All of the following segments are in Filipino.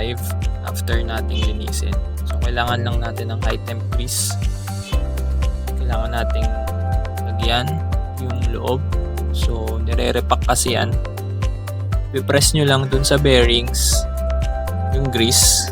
drive after nating linisin. So kailangan lang natin ng high temp grease. Kailangan nating lagyan yung loob. So nire-repack kasi yan. I-press nyo lang dun sa bearings yung grease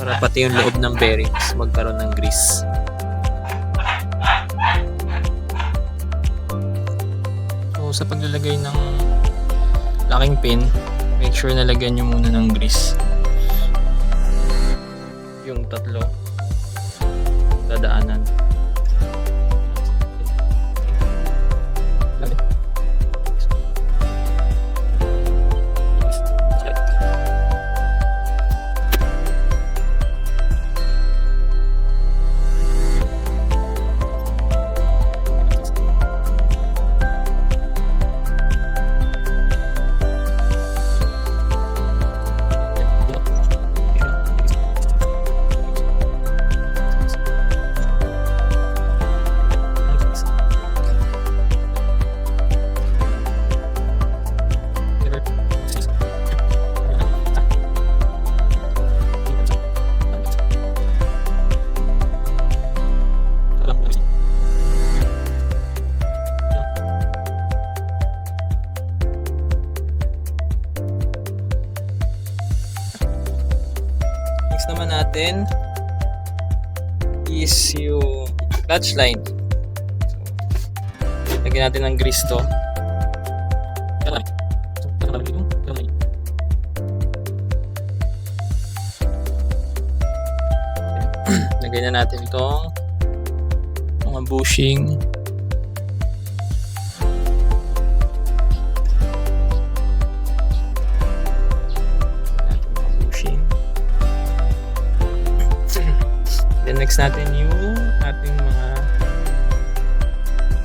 para pati yung loob ng bearings magkaroon ng grease. So sa paglalagay ng locking pin, make sure na lagyan nyo muna ng grease yung tatlo dadaanan. Next naman natin is yung clutch line. So, lagyan natin ng grease to. Lagyan na natin itong mga bushing. Then next natin yung ating mga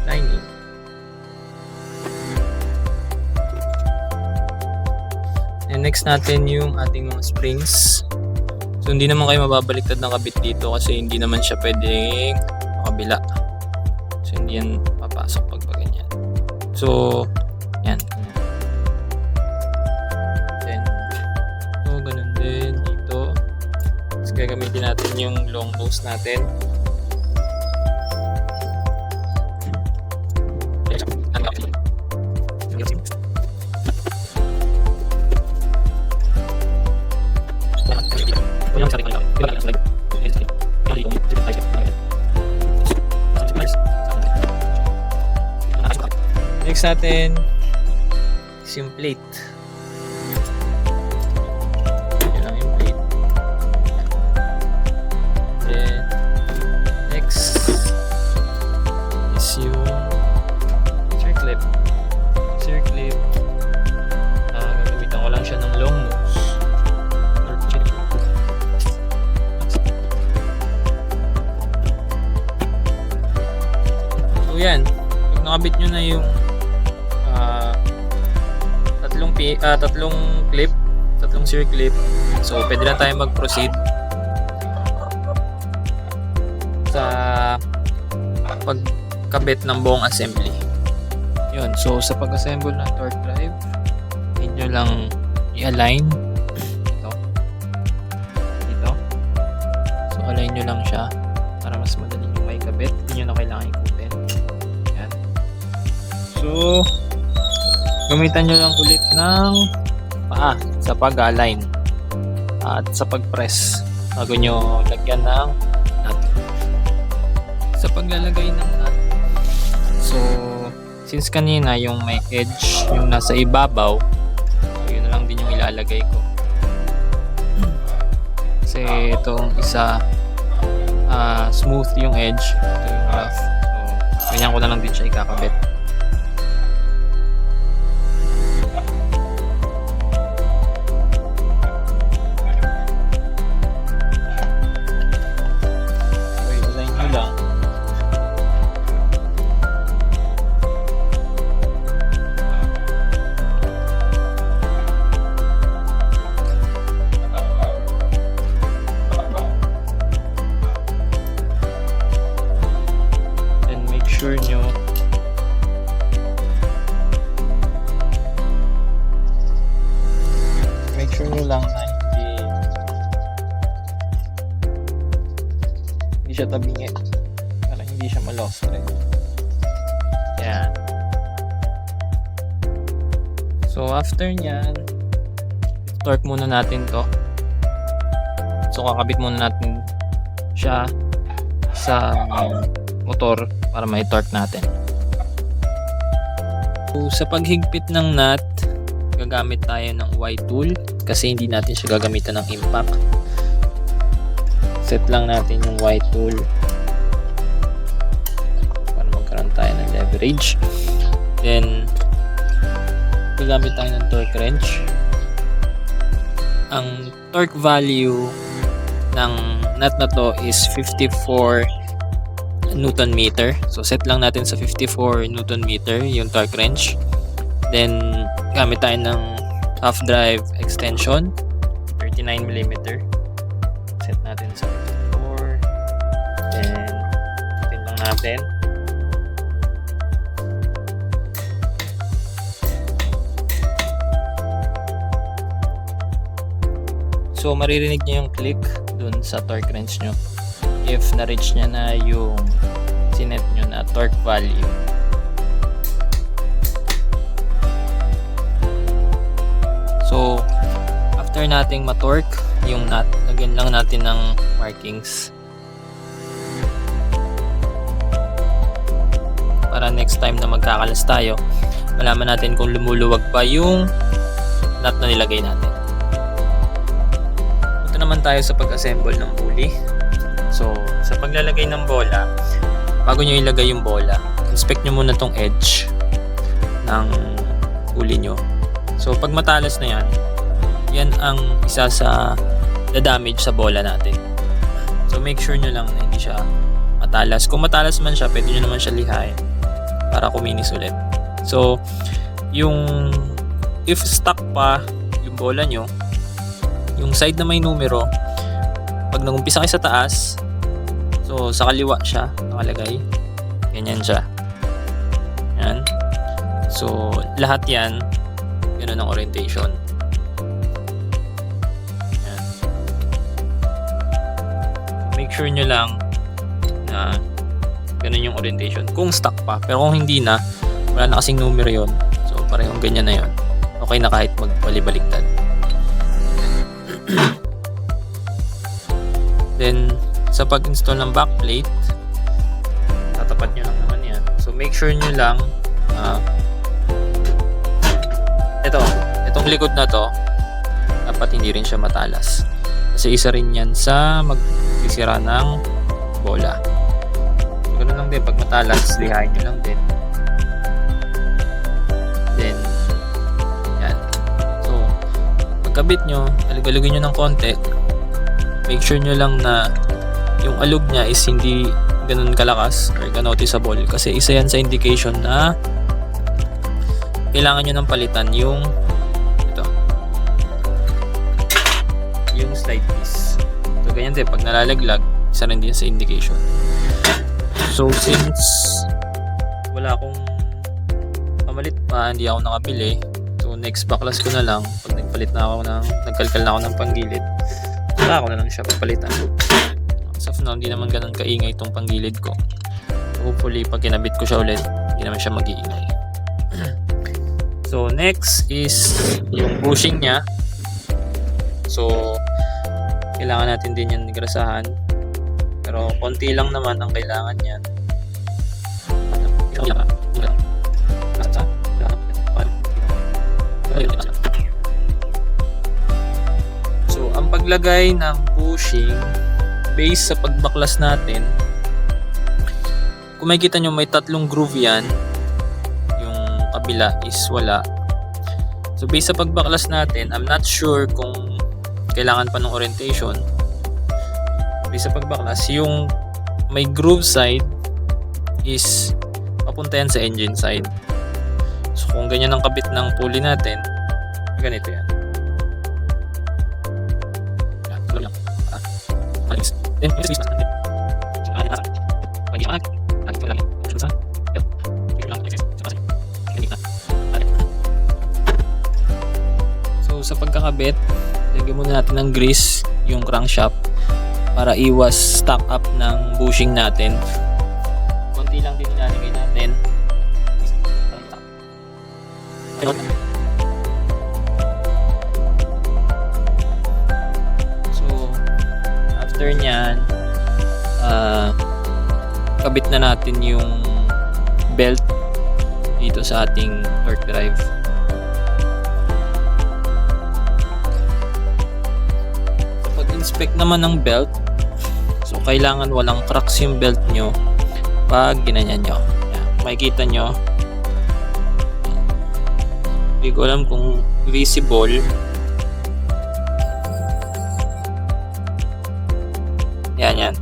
lining. And next natin yung ating mga springs. So hindi naman kayo mababaliktad ng kabit dito kasi hindi naman siya pwedeng makabila. So hindi yan papasok pag ganyan. So yan. Then so ganun din dito. Gagamitin natin yung long nose natin. Next natin is yung plate. Gagamitan ko lang siya ng long nose. So yan, pag nakabit nyo na yung tatlong clip, tatlong circlip, so pwede na tayo mag-proceed sa pagkabit ng buong assembly. Yun, so sa pag-assemble ng torque drive, need nyo lang i-align dito. So align nyo lang siya para mas madali nyo maikabit. Hindi nyo na kailangan ikutin. Yan. So gamitan nyo lang ulit ng paa sa pag-align at sa pag-press bago nyo lagyan ng nut. Sa paglalagay ng nut, so since kanina yung may edge yung nasa ibabaw, so yun na lang din yung ilalagay ko. Kasi itong isa smooth yung edge, ito yung rough. So ganyan ko na lang din siya ikakabit. sure nyo siya tabingi para hindi siya ma-lost thread. Yan. So after nyan, torque muna natin to. So kakabit muna natin siya sa motor para may torque natin. So sa paghigpit ng nut, gagamit tayo ng Y-tool kasi hindi natin siya gagamitan ng impact. Set lang natin yung Y-tool para magkaroon tayo ng leverage. Then gagamit tayo ng torque wrench. Ang torque value ng nut na to is 54 Newton meter. So set lang natin sa 54 Newton meter yung torque wrench. Then gamit tayo ng half drive extension 39mm. Set natin sa 54. Then pin lang natin. So maririnig niyo yung click dun sa torque wrench nyo if na-reach niya na yung sinet nyo na torque value. So after nating ma-torque yung nut, lagyan lang natin ng markings para next time na magkakalas tayo, malaman natin kung lumuluwag pa yung nut na nilagay natin. Punta naman tayo sa pag-assemble ng pulley. So sa paglalagay ng bola, bago nyo ilagay yung bola, inspect nyo muna tong edge ng pulley nyo. So pag matalas na yan, yan ang isa sa damage sa bola natin. So make sure nyo lang na hindi siya matalas. Kung matalas man siya, pwede nyo naman siya lihain para kuminis ulit. So yung if stuck pa yung bola nyo, yung side na may numero, pag nagumpisa kayo sa taas, so sa kaliwa siya nakalagay, ganyan siya. Yan. So lahat yan ganun ang orientation. Yan. Make sure nyo lang na ganun yung orientation kung stuck pa. Pero kung hindi na, wala na kasing numero yon, so parehong ganyan na yon, okay na kahit magbalibaliktad. Then sa pag-install ng backplate, tatapat nyo lang naman yan. So make sure nyo lang itong likod na to, dapat hindi rin siya matalas kasi isa rin yan sa magsisira ng bola. So ganun lang din, pag matalas, lihain nyo lang din. Then yan. So pagkabit nyo, alig-aligin nyo ng konti. Make sure nyo lang na yung alog niya is hindi ganun kalakas or noticeable kasi isa yan sa indication na kailangan nyo ng palitan yung slide piece. So ganyan din, pag nalalaglag, isa rin din sa indication. So since wala akong pamalit pa, hindi ako nakabili, so next backlash ko na lang, pag nagkalkal na ako ng panggilid, wala ako na lang siya papalitan. As of now, hindi naman ganun kaingay itong panggilid ko. So hopefully pag kinabit ko siya ulit, hindi naman siya mag-iingay. So next is yung bushing niya. So kailangan natin din yan grasahan, pero konti lang naman ang kailangan yan. So ang paglagay ng bushing base sa pagbaklas natin, kung makikita nyo may tatlong groove yan, yung kabila is wala. So base sa pagbaklas natin, I'm not sure kung kailangan pa ng orientation. Base sa pagbaklas, yung may groove side is papunta yan sa engine side. So kung ganyan ang kabit ng pulley natin, ganito yan. So sa pagkakabit, lagyan muna natin ng grease yung crankshaft para iwas stock up ng bushing natin. Konti lang din nilalagay natin. So after nyan, kabit na natin yung belt dito sa ating torque drive. Pag inspect naman ng belt, so kailangan walang cracks yung belt nyo pag ginanyan nyo. Yan, makikita nyo, hindi ko alam kung visible. Yan.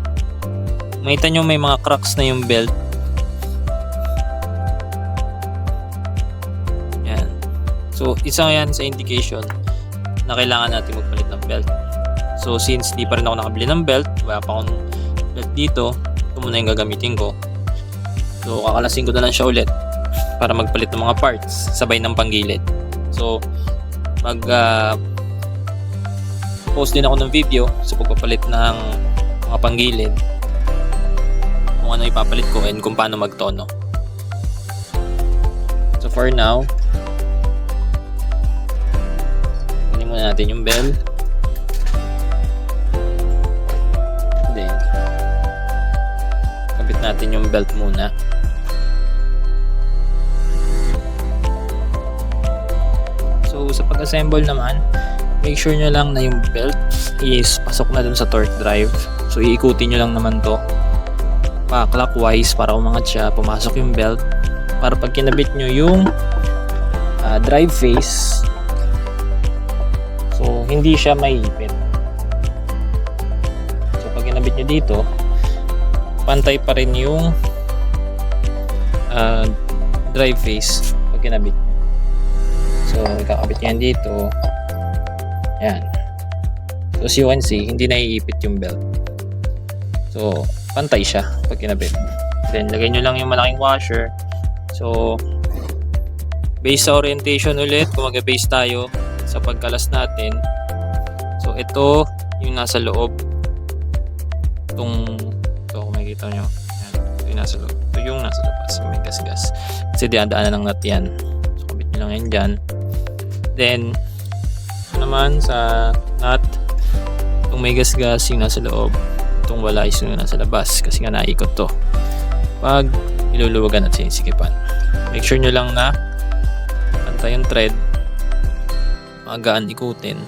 Makita nyo may mga cracks na yung belt. Yan. So, isa yan sa indication na kailangan natin magpalit ng belt. So, since di pa rin ako nakabili ng belt, wala pa akong belt dito, ito muna yung gagamitin ko. So, kakalasin ko na lang siya ulit para magpalit ng mga parts sabay ng panggilid. So, post din ako ng video sa pagpapalit ng mga panggilid, kung ano ipapalit ko and kung paano magtono. So for now, kunin muna natin yung bell. Then kabit natin yung belt muna. So sa pag-assemble naman, make sure nyo lang na yung belt is pasok na dun sa torque drive. So iikutin nyo lang naman to clockwise para umangat siya, pumasok yung belt, para pag kinabit nyo yung drive face, so hindi siya maiipit. So pag kinabit nyo dito, pantay pa rin yung drive face pag kinabit nyo. So kakabit nyo yan dito. Yan. So as you can see, hindi naiipit yung belt. So pantay siya pag kinabit. Then lagay nyo lang yung malaking washer. So base sa orientation ulit, kung mag-base tayo sa pagkalas natin. So ito yung nasa loob. Ito kung makikita nyo. Yan. Ito yung nasa loob. Ito yung nasa labas. May gas-gas. Kasi diadaanan ng nut yan. So kabit nyo lang yan dyan. Then naman sa nut, itong may gas-gas yung nasa loob, itong wala is yung nasa labas kasi nga naikot to pag iluluwagan at sinisikipan. Make sure nyo lang na pantay yung thread, magaan ikutin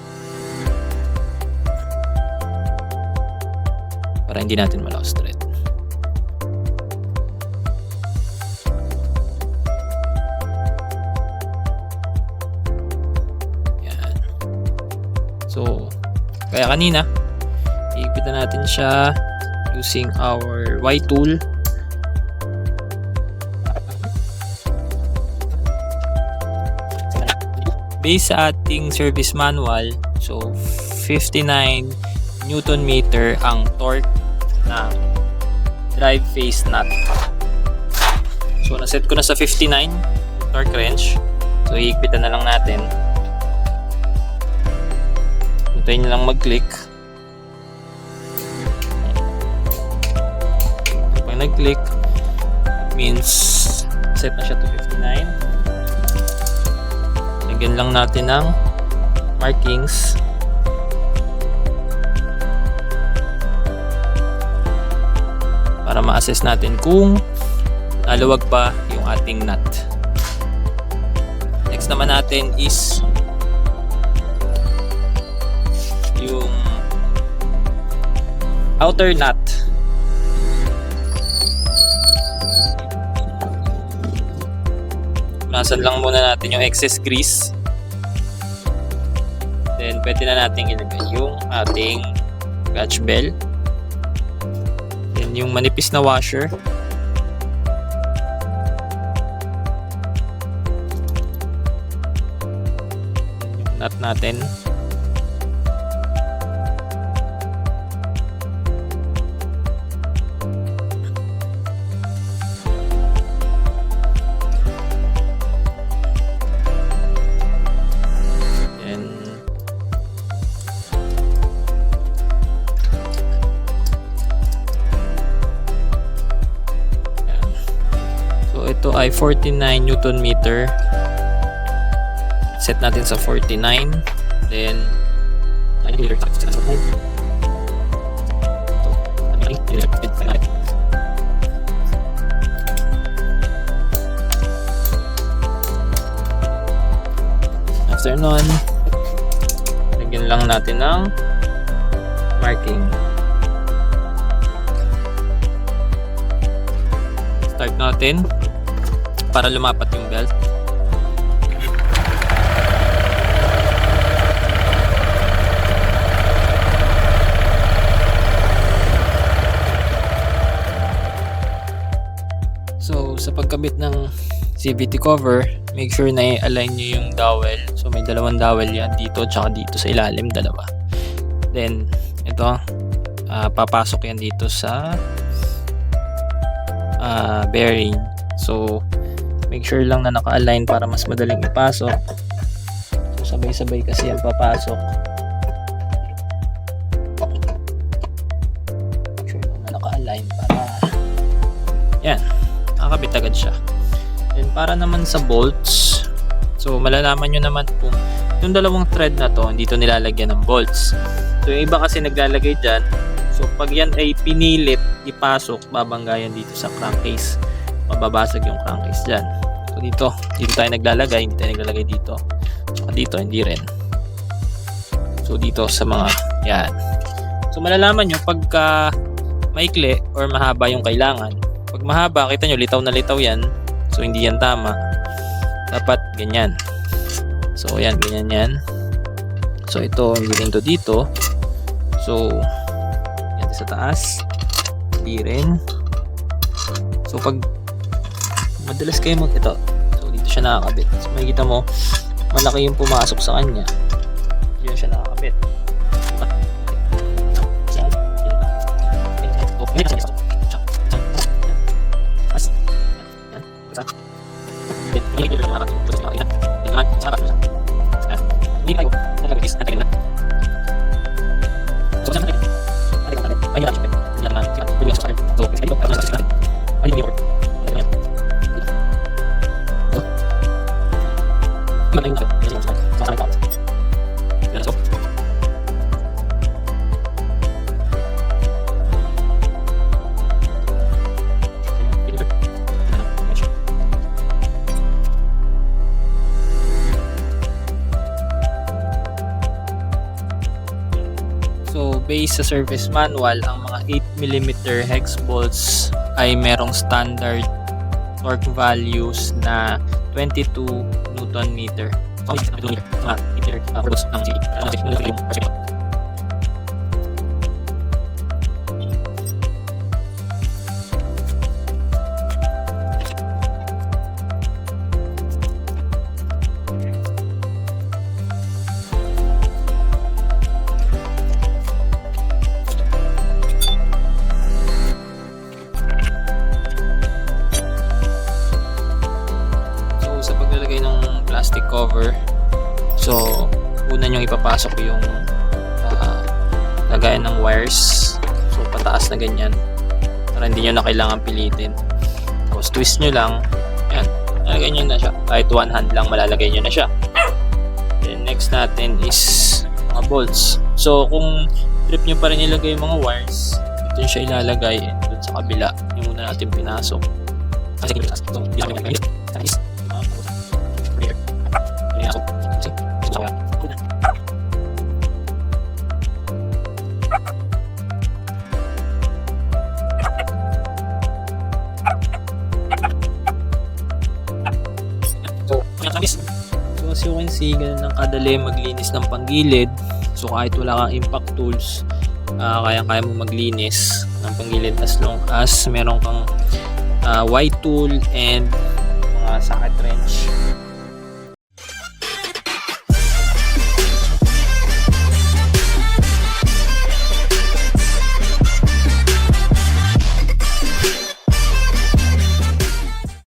para hindi natin malaos thread. So, kaya kanina, iipitan natin siya using our Y tool. Based sa ating service manual, so 59 Newton meter ang torque ng drive face nut. So, naset ko na sa 59 torque wrench. So, iipitan na lang natin. Hintayin nyo lang mag-click. Pag nag-click, it means set na siya to 59. Lagyan lang natin ng markings. Para ma-assess natin kung naluwag pa yung ating nut. Next naman natin is yung outer nut. Punasan lang muna natin yung excess grease. Then pwede na natin ilagay yung ating clutch bell. Then yung manipis na washer. Yung nut natin. 49 Newton meter. Set natin sa 49. Then after nun, lagyan lang natin ng marking. Start natin para lumapat yung belt. So sa pagkabit ng CVT cover, make sure na i-align nyo yung dowel. So may dalawang dowel yan, dito tsaka dito sa ilalim, dalawa. Then ito, papasok yan dito sa bearing. So make sure lang na naka-align para mas madaling ipasok. So sabay-sabay kasi yan papasok. Make sure lang na naka-align para yan, nakakabit agad siya. Then para naman sa bolts, so malalaman nyo naman kung yung dalawang thread na to, dito nilalagyan ng bolts. So yung iba kasi naglalagay dyan. So pag yan ay pinilit ipasok, babanggayan dito sa crankcase. Mababasag yung crankcase dyan. So dito tayo naglalagay, hindi tayo naglalagay dito. Saka dito, hindi rin. So dito sa mga, yan. So malalaman nyo pagka maikli or mahaba yung kailangan. Pag mahaba, kita nyo, litaw na litaw yan. So hindi yan tama. Dapat ganyan. So yan, ganyan yan. So ito, hindi rin to dito. So yan sa taas, hindi rin. So pag madalas kayo ito, so dito siya nakakabit. So makikita mo, malaki yung pumasok sa kanya. Diyan siya nakakabit. So based sa service manual, ang mga 8mm hex bolts ay merong standard torque values na 22 Newton meter. Plastic cover, so una nyo ipapasok yung lagayan ng wires, so pataas na ganyan para hindi nyo na kailangan pilitin. Tapos twist nyo lang, yan, lalagay nyo na siya, kahit one hand lang malalagay nyo na siya. Then next natin is mga bolts. So kung trip nyo pa rin ilagay yung mga wires, ito siya ilalagay, and dun sa kabila yung muna natin pinasok kasi so as you can see, ganun lang kadali maglinis ng panggilid. So kahit wala kang impact tools, kaya mo maglinis ng panggilid as long as meron kang wide tool and mga socket wrench.